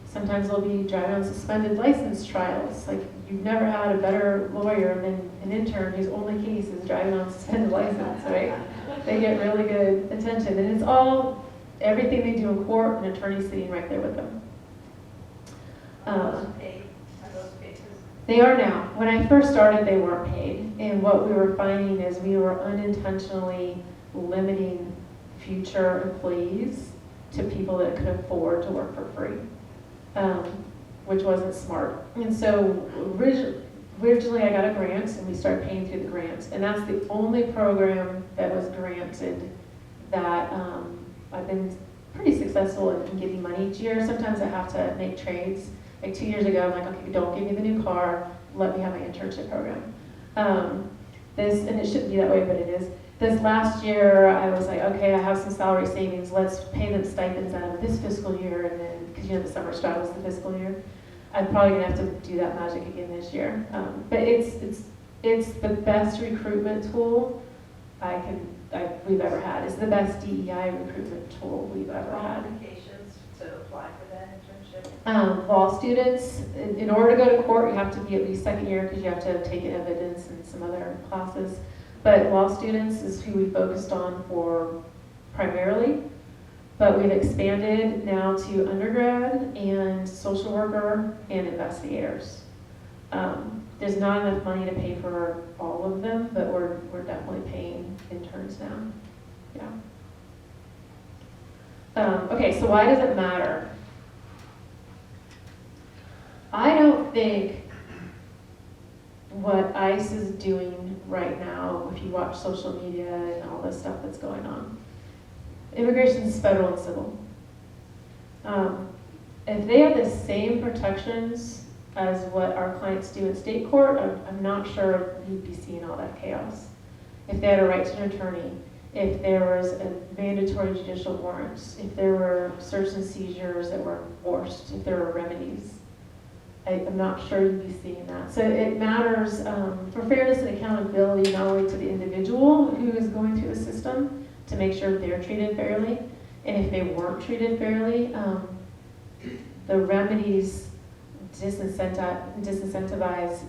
Sometimes they'll be driving on suspended license trials. Like, you've never had a better lawyer than an intern whose only case is driving on suspended license, right? They get really good attention. And it's all, everything they do in court, an attorney sitting right there with them. Are those paid? Are those paid? They are now. When I first started, they weren't paid. And what we were finding is we were unintentionally limiting future employees to people that could afford to work for free. Which wasn't smart. And so originally I got a grant and we started paying through the grant. And that's the only program that was granted that I've been pretty successful in getting money each year. Sometimes I have to make trades. Like 2 years ago, I'm like, okay, don't give me the new car, let me have my internship program. And it shouldn't be that way, but it is. This last year, I was like, okay, I have some salary savings, let's pay them stipends out of this fiscal year, and then, because the summer straddles the fiscal year. I'm probably gonna have to do that magic again this year. But it's the best recruitment tool we've ever had. It's the best DEI recruitment tool we've ever had. Qualifications to apply for that internship? Law students, in order to go to court, you have to be at least second year because you have to take evidence and some other classes. But law students is who we focused on for primarily. But we've expanded now to undergrad and social worker and investigators. There's not enough money to pay for all of them, but we're definitely paying interns now. Yeah. Okay, so why does it matter? I don't think what ICE is doing right now, if you watch social media and all this stuff that's going on, immigration is federal and civil. If they have the same protections as what our clients do in state court, I'm not sure you'd be seeing all that chaos. If they had a right to an attorney, if there was a mandatory judicial warrants, if there were search and seizures that were enforced, if there were remedies, I'm not sure you'd be seeing that. So it matters for fairness and accountability, not only to the individual who is going through the system, to make sure they're treated fairly, and if they weren't treated fairly, the remedies disincentivize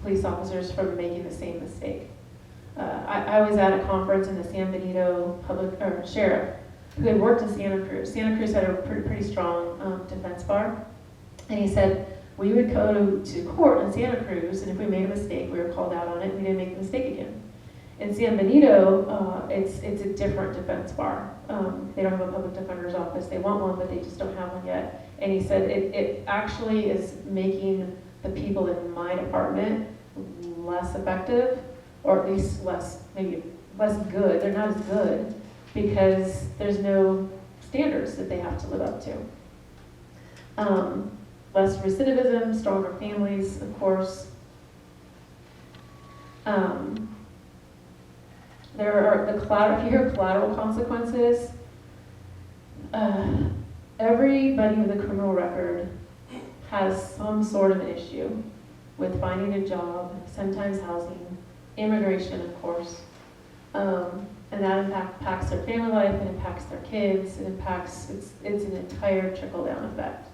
police officers from making the same mistake. I was at a conference in the San Benito sheriff who had worked in Santa Cruz. Santa Cruz had a pretty strong defense bar, and he said, we would go to court in Santa Cruz, and if we made a mistake, we were called out on it, and we didn't make the mistake again. In San Benito, it's a different defense bar. They don't have a public defender's office. They want one, but they just don't have one yet. And he said it actually is making the people in my department less effective, or at least maybe less good. They're not as good because there's no standards that they have to live up to. Less recidivism, stronger families, of course. There are if you hear collateral consequences, everybody with a criminal record has some sort of an issue with finding a job, sometimes housing, immigration, of course. And that impacts their family life, it impacts their kids, it's an entire trickle-down effect.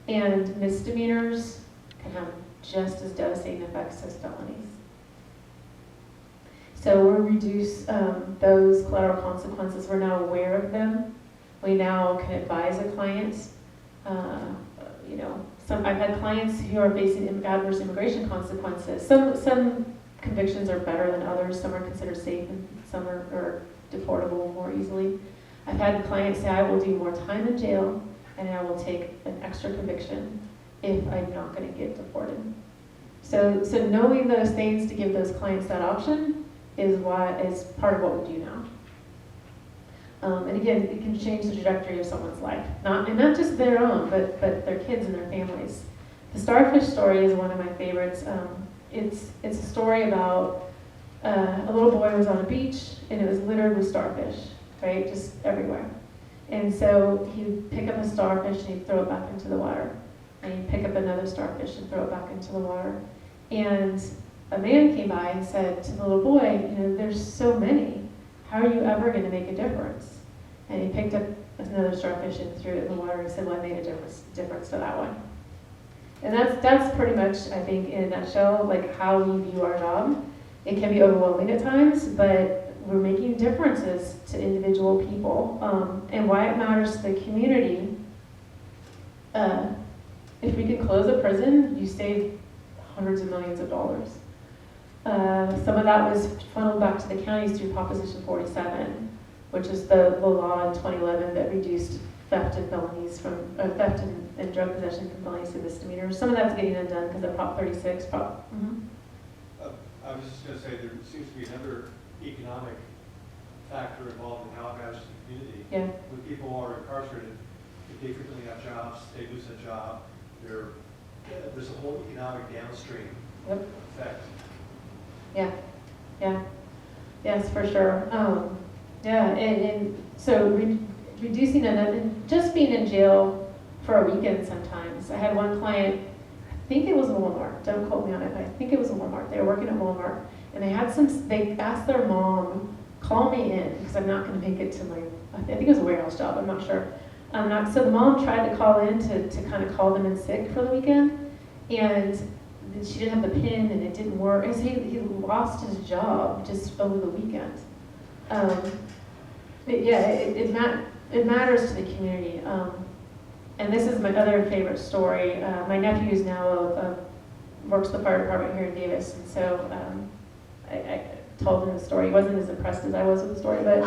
And misdemeanors can have just as devastating effects as felonies. So we'll reduce those collateral consequences. We're now aware of them. We now can advise a client You know, I've had clients who are facing adverse immigration consequences. Some convictions are better than others. Some are considered safe, and some are deportable more easily. I've had clients say, I will do more time in jail, and I will take an extra conviction if I'm not going to get deported. So knowing those things to give those clients that option is part of what we do now. And again, it can change the trajectory of someone's life, and not just their own, but their kids and their families. The starfish story is one of my favorites. It's a story about a little boy who was on a beach, and it was littered with starfish, right, just everywhere. And so he'd pick up a starfish and he'd throw it back into the water. And he'd pick up another starfish and throw it back into the water. And a man came by and said to the little boy, you know, there's so many. How are you ever going to make a difference? And he picked up another starfish and threw it in the water and said, well, I made a difference to that one. And that's pretty much, I think, in a nutshell, like how we view our job. It can be overwhelming at times, but we're making differences to individual people. And why it matters to the community, if we can close a prison, you save hundreds of millions of dollars. Some of that was funneled back to the counties through Proposition 47, which is the law in 2011 that reduced theft and felonies theft and drug possession from felonies to misdemeanors. Some of that's getting undone because of Prop 36. I was just going to say there seems to be another economic factor involved in how it matters to the community. Yeah. When people are incarcerated, if they frequently have jobs, they lose a job. There's a whole economic downstream effect. Yeah, yeah, yes, for sure. Yeah, and so reducing and just being in jail for a weekend sometimes. I had one client, I think it was a Walmart, don't quote me on it, but I think it was a Walmart. They were working at Walmart, and they asked their mom, call me in, because I'm not going to make it to I think it was a warehouse job, I'm not sure. So the mom tried to call in to kind of call them in sick for the weekend, and she didn't have the PIN, and it didn't work. And so he lost his job just over the weekend. It matters to the community. And this is my other favorite story. My nephew is now works at the fire department here in Davis, and so I told him the story. He wasn't as impressed as I was with the story, but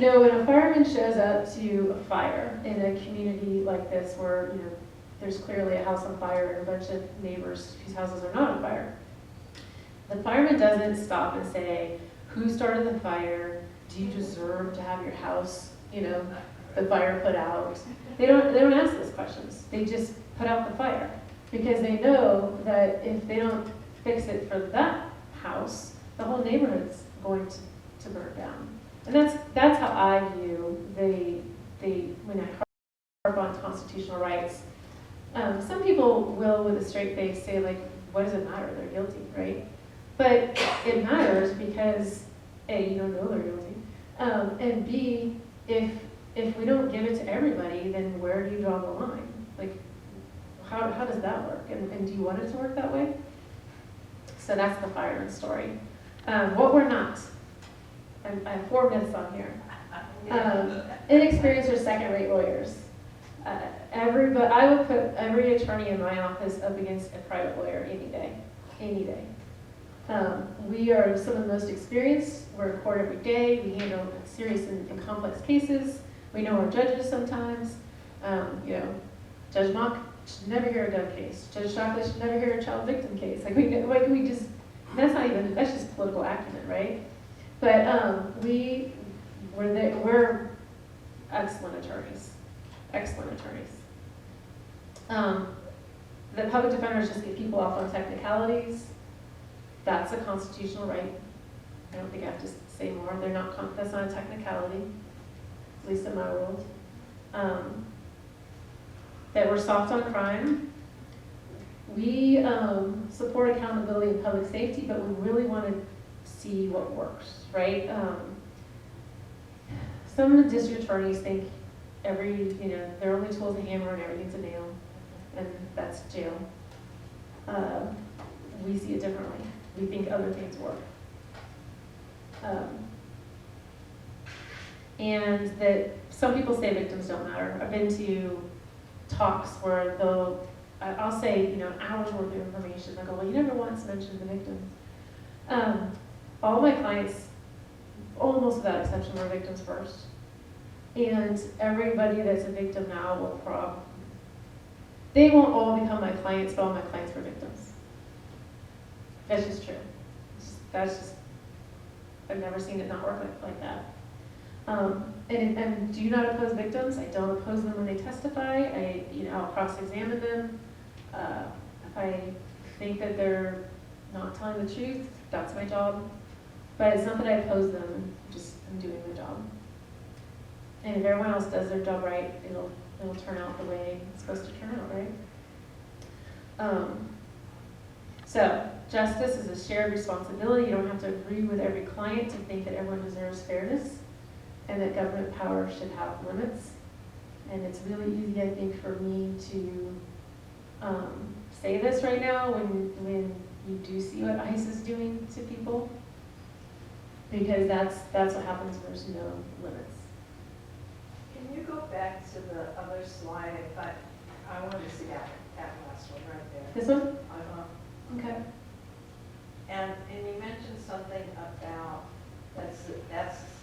when a fireman shows up to a fire in a community like this, where there's clearly a house on fire and a bunch of neighbors whose houses are not on fire, the fireman doesn't stop and say, who started the fire? Do you deserve to have your house, the fire put out? They don't ask those questions. They just put out the fire, because they know that if they don't fix it for that house, the whole neighborhood's going to burn down. And that's how I view when I harp on constitutional rights. Some people will, with a straight face, say, like, what does it matter? They're guilty, right? But it matters because A, you don't know they're guilty, and B, if we don't give it to everybody, then where do you draw the line? Like, how does that work? And do you want it to work that way? So that's the fireman story. What we're not. I have 4 myths on here. Inexperienced or second-rate lawyers. I would put every attorney in my office up against a private lawyer any day. We are some of the most experienced. We're in court every day. We handle serious and complex cases. We know our judges sometimes. Judge Mock should never hear a gun case. Judge Shockley should never hear a child victim case. That's just political acumen, right? But we're excellent attorneys. The public defenders just get people off on technicalities. That's a constitutional right. I don't think I have to say more. That's not a technicality, at least in my world. That we're soft on crime. We support accountability and public safety, but we really want to see what works, right? Some of the district attorneys think their only tool is a hammer and everything's a nail, and that's jail. We see it differently. We think other things work. And that some people say victims don't matter. I've been to talks where I'll say, you know, an hour's worth of information. They'll go, well, you never once mentioned the victims. All my clients, almost without exception, were victims first. And everybody that's a victim now will they won't all become my clients, but all my clients were victims. That's just true. I've never seen it not work like that. And do you not oppose victims? I don't oppose them when they testify. I'll cross-examine them. If I think that they're not telling the truth, that's my job. But it's not that I oppose them, I'm doing my job. And if everyone else does their job right, it'll turn out the way it's supposed to turn out, right? So, justice is a shared responsibility. You don't have to agree with every client to think that everyone deserves fairness and that government power should have limits. And it's really easy, I think, for me to say this right now when you do see what ICE is doing to people, because that's what happens when there's no limits. Can you go back to the other slide? I want to see that last one right there. This one? Uh-huh. Okay. And you mentioned something about that's the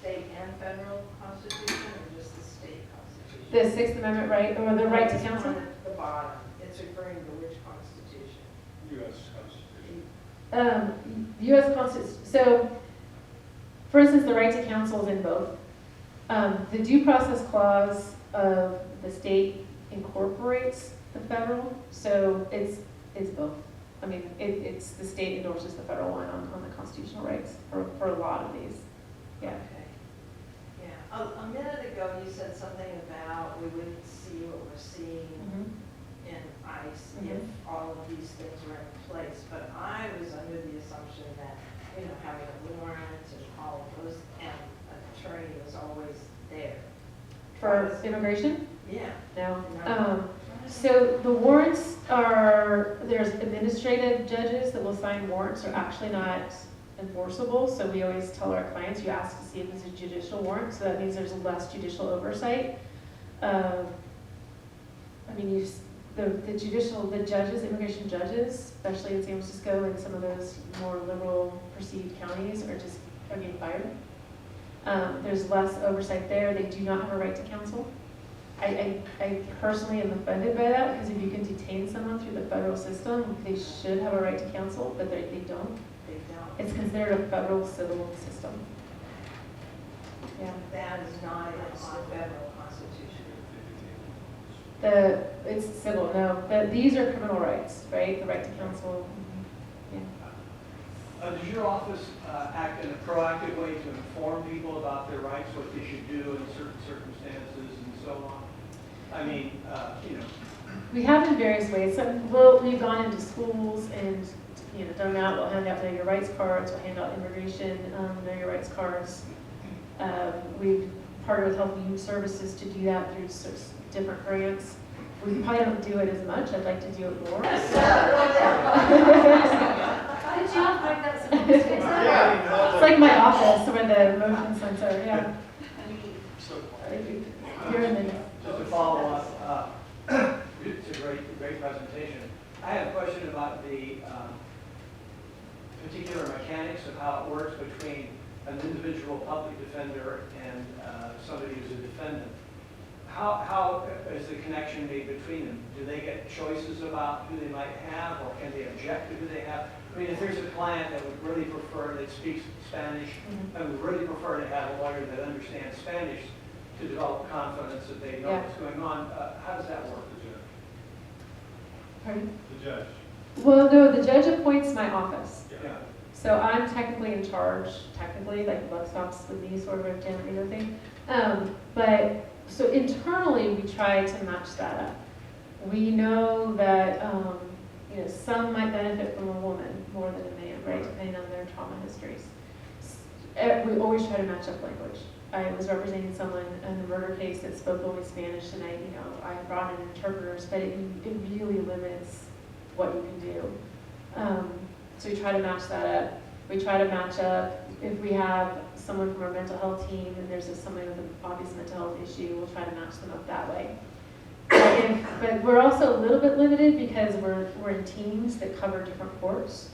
state and federal constitution, or just the state constitution? The Sixth Amendment right, or the right to It's counsel? one at the bottom. It's referring to which constitution? U.S. Constitution. U.S. Constitution. So, for instance, the right to counsel is in both. The due process clause of the state incorporates the federal, so it's both. I mean, it's the state endorses the federal one on the constitutional rights for a lot of these. Yeah. Okay. Yeah. A minute ago, you said something about we wouldn't see what we're seeing in ICE if all of these things were in place. But I was under the assumption that, having a warrant and all of those, and an attorney was always there. For immigration? Yeah. No. No. So the warrants there's administrative judges that will sign warrants. They're actually not enforceable. So we always tell our clients, you ask to see if it's a judicial warrant. So that means there's less judicial oversight. The judges, immigration judges, especially in San Francisco and some of those more liberal perceived counties are getting fired. There's less oversight there. They do not have a right to counsel. I personally am offended by that, because if you can detain someone through the federal system, they should have a right to counsel, but they don't. They don't. It's considered a federal civil system. Yeah. That is not in the federal constitution. It's civil, no. These are criminal rights, right? The right to counsel. Yeah. Does your office act in a proactive way to inform people about their rights, what they should do in certain circumstances and so on? I mean, We have in various ways. We've gone into schools and done that. We'll hand out Know Your Rights cards. We'll hand out immigration Know Your Rights cards. We've partnered with Health and Human Services to do that through different grants. We probably don't do it as much. I'd like to do it more. Did you like that? It's like my office where the motion sensor, yeah. Here in the just to follow up, it's a great presentation. I have a question about the particular mechanics of how it works between an individual public defender and somebody who's a defendant. How is the connection made between them? Do they get choices about who they might have, or can they object to who they have? I mean, if there's a client that would really prefer, that speaks Spanish, and would really prefer to have a lawyer that understands Spanish to develop confidence that they know what's going on, how does that work? Pardon? The judge. Well, no, the judge appoints my office. Yeah. So I'm technically in charge, like the buck stops with me sort of generally thing. But so internally we try to match that up. We know that some might benefit from a woman more than a man, right, depending on their trauma histories. We always try to match up language. I was representing someone in a murder case that spoke only Spanish, and I brought in interpreters, but it really limits what you can do. So we try to match that up. We try to match up if we have someone from our mental health team and there's someone with an obvious mental health issue, we'll try to match them up that way. But we're also a little bit limited because we're in teams that cover different courts.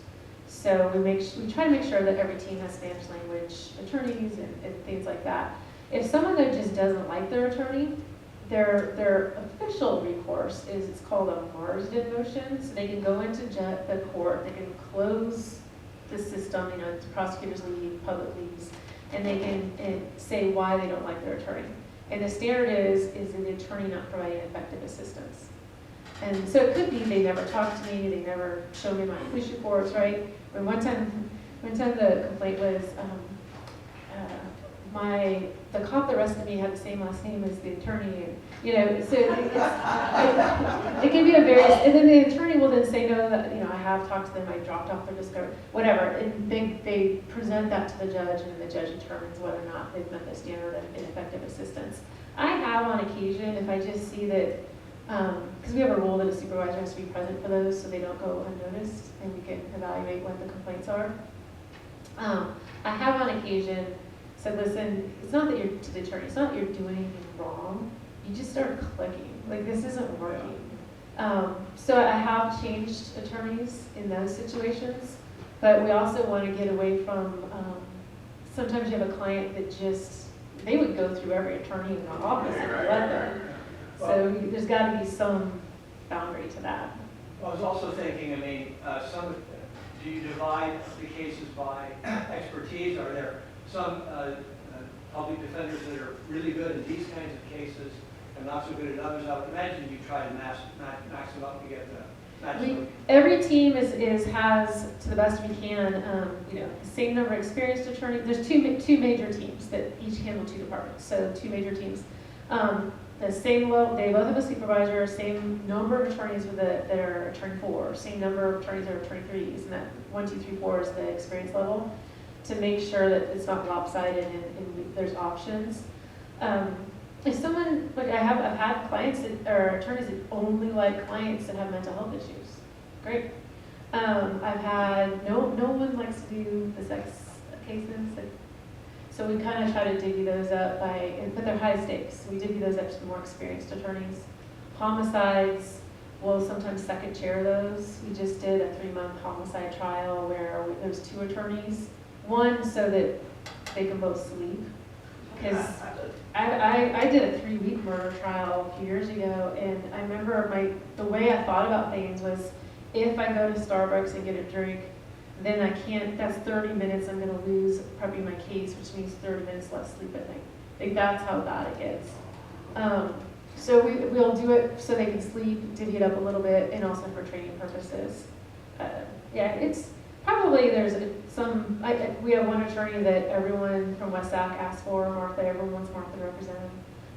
So we try to make sure that every team has Spanish language attorneys and things like that. If someone though just doesn't like their attorney, their official recourse is, it's called a Marsden motion. So they can go into the court, they can close the system, the prosecutors leave, public leaves, and they can say why they don't like their attorney. And the standard is the attorney not providing effective assistance. And so it could be they never talked to me, they never showed me my police reports, right? But one time the complaint was, the cop that arrested me had the same last name as the attorney, so it can be a very, and then the attorney will then say, no, that, I have talked to them, I dropped off their discovery, whatever, and they present that to the judge, and the judge determines whether or not they've met the standard of ineffective assistance. I have on occasion, if I just see that, because we have a rule that a supervisor has to be present for those so they don't go unnoticed, and we can evaluate what the complaints are. I have on occasion said, listen, it's not that you're, to the attorney, it's not that you're doing anything wrong, you just start clicking, like this isn't working. So I have changed attorneys in those situations, but we also want to get away from, sometimes you have a client that just, they would go through every attorney in our office if we let them. So there's got to be some boundary to that. I was also thinking, do you divide the cases by expertise? Are there some public defenders that are really good in these kinds of cases and not so good at others? I would imagine you try to max them up to get the maximum. Every team has, to the best we can, the same number of experienced attorneys. There's two major teams that each handle two departments, so two major teams. The same level, they both have a supervisor, same number of attorneys that are attorney 4, same number of attorneys that are attorney 3s, and that 1, 2, 3, 4 is the experience level, to make sure that it's not lopsided and there's options. If someone, I've had clients or attorneys that only like clients that have mental health issues. Great. I've had, no one likes to do the sex cases. So we kind of try to divvy those up but they're high stakes. So we divvy those up to the more experienced attorneys. Homicides, we'll sometimes second chair those. We just did a 3-month homicide trial where there was 2 attorneys. One, so that they can both sleep. Because I did a 3-week murder trial a few years ago, and I remember the way I thought about things was, if I go to Starbucks and get a drink, then I can't, that's 30 minutes I'm going to lose prepping my case, which means 30 minutes less sleep at night. Like, that's how bad it gets. So we'll do it so they can sleep, divvy it up a little bit, and also for training purposes. It's probably, we have one attorney that everyone from West Sac asks for, Martha, everyone wants Martha to represent them.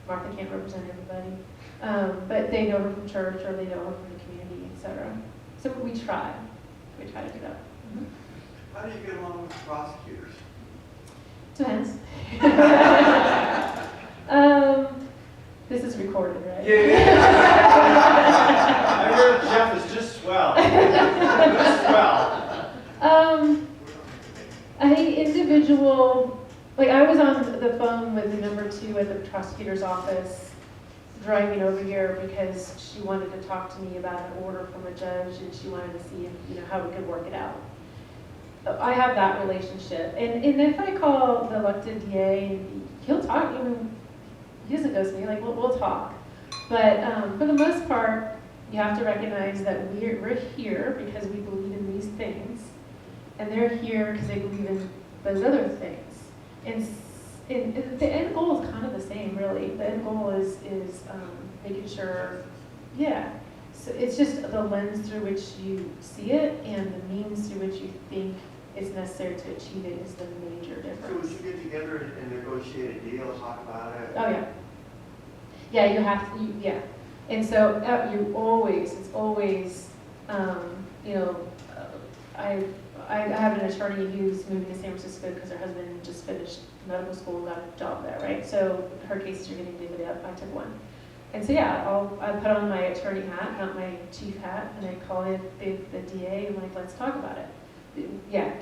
Martha can't represent everybody. But they know her from church, or they know her from the community, etc. So we try to do that. How do you get along with prosecutors? Depends. This is recorded, right? Yeah. I heard Jeff is just swell. Just swell. I think individual, I was on the phone with the number 2 at the prosecutor's office driving over here because she wanted to talk to me about an order from a judge, and she wanted to see how we could work it out. I have that relationship, and if I call the elected DA, he'll talk. He doesn't ghost me. We'll talk. But for the most part, you have to recognize that we're here because we believe in these things, and they're here because they believe in those other things. And the end goal is kind of the same, really. The end goal is making sure, So it's just the lens through which you see it, and the means through which you think is necessary to achieve it is the major So difference. would you get together and negotiate a deal, talk about it? Oh, yeah. Yeah, you have to, yeah. And so it's always, I have an attorney who's moving to San Francisco because her husband just finished medical school and got a job there, right? So her cases are getting divvied up. I took one. And so I put on my attorney hat, not my chief hat, and I call it the DA and let's talk about it. Yeah,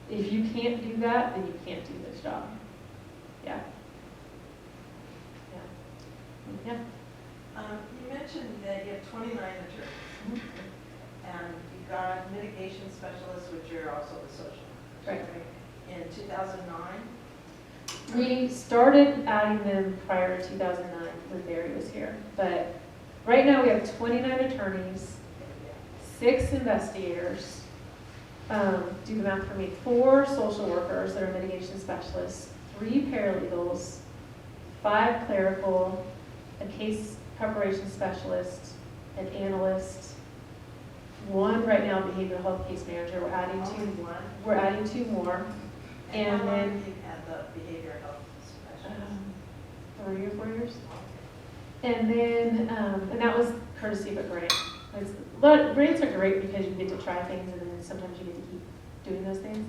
If you can't do that, then you can't do this job. Yeah. Yeah. Yeah. You mentioned that you have 29 attorneys, and you got mitigation specialists, which are also the social Right. workers. In 2009, We started adding them prior to 2009 when Barry was here. But right now we have 29 attorneys, 6 investigators, do the math for me, 4 social workers that are mitigation specialists, 3 paralegals, 5 clerical, a case preparation specialist, an analyst, 1 right now behavioral health case manager. We're adding only 2. one. We're adding 2 more. And how long then have you had the behavioral health specialist? 3 or 4 years. And then, and that was courtesy of a grant. But grants are great because you get to try things and then sometimes you get to keep doing those things.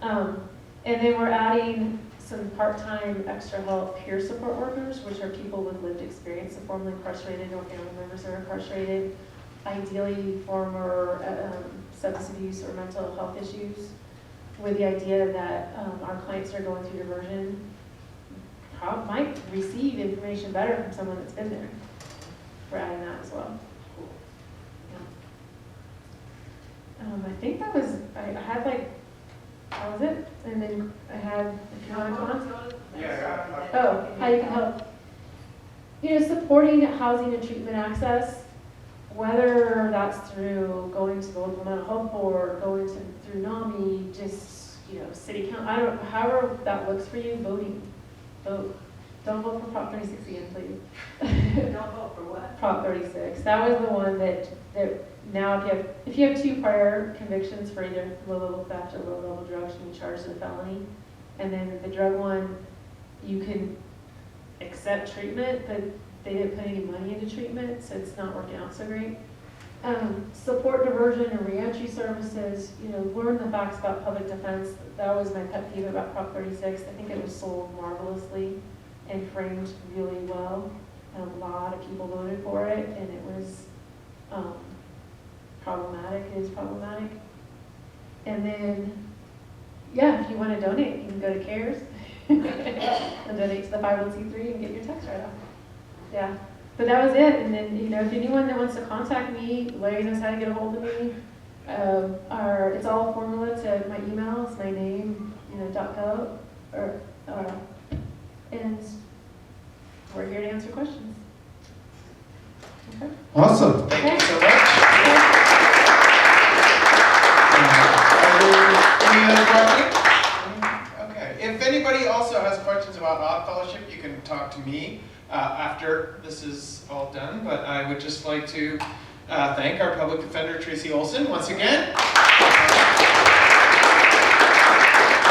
And then we're adding some part-time extra help peer support workers, which are people with lived experience of formerly incarcerated or family members that are incarcerated, ideally former substance abuse or mental health issues, with the idea that our clients that are going through diversion might receive information better from someone that's been there. We're adding that as well. I think that was, I had like, that was it. And then I had, if you want to comment. Oh, how you can help. You know, supporting housing and treatment access, whether that's through going to the local mental health board, going to through NAMI, just, you know, city council, I don't, however that looks for you, voting. Vote. Don't vote for Prop 36 again, please. Don't vote for what? Prop 36. That was the one that now if you have 2 prior convictions for either low-level theft or low-level drugs, you can be charged with a felony. And then the drug one, you can accept treatment, but they didn't put any money into treatment, so it's not working out so great. Support diversion and reentry services, you know, learn the facts about public defense. That was my pet peeve about Prop 36. I think it was sold marvelously and framed really well. A lot of people voted for it, and it was problematic. It is problematic. And then, yeah, if you want to donate, you can go to CARES and donate to the 501c3 and get your tax write-off. Yeah. But that was it. And then, you know, if anyone that wants to contact me, Larry knows how to get a hold of me. It's all a formula to my email. It's my name, you know, .gov. And we're here to answer questions. Okay. Awesome. Thank you so much. Any other questions? Okay. If anybody also has questions about Odd Fellowship, you can talk to me after this is all done. But I would just like to thank our public defender, Tracy Olson, once again.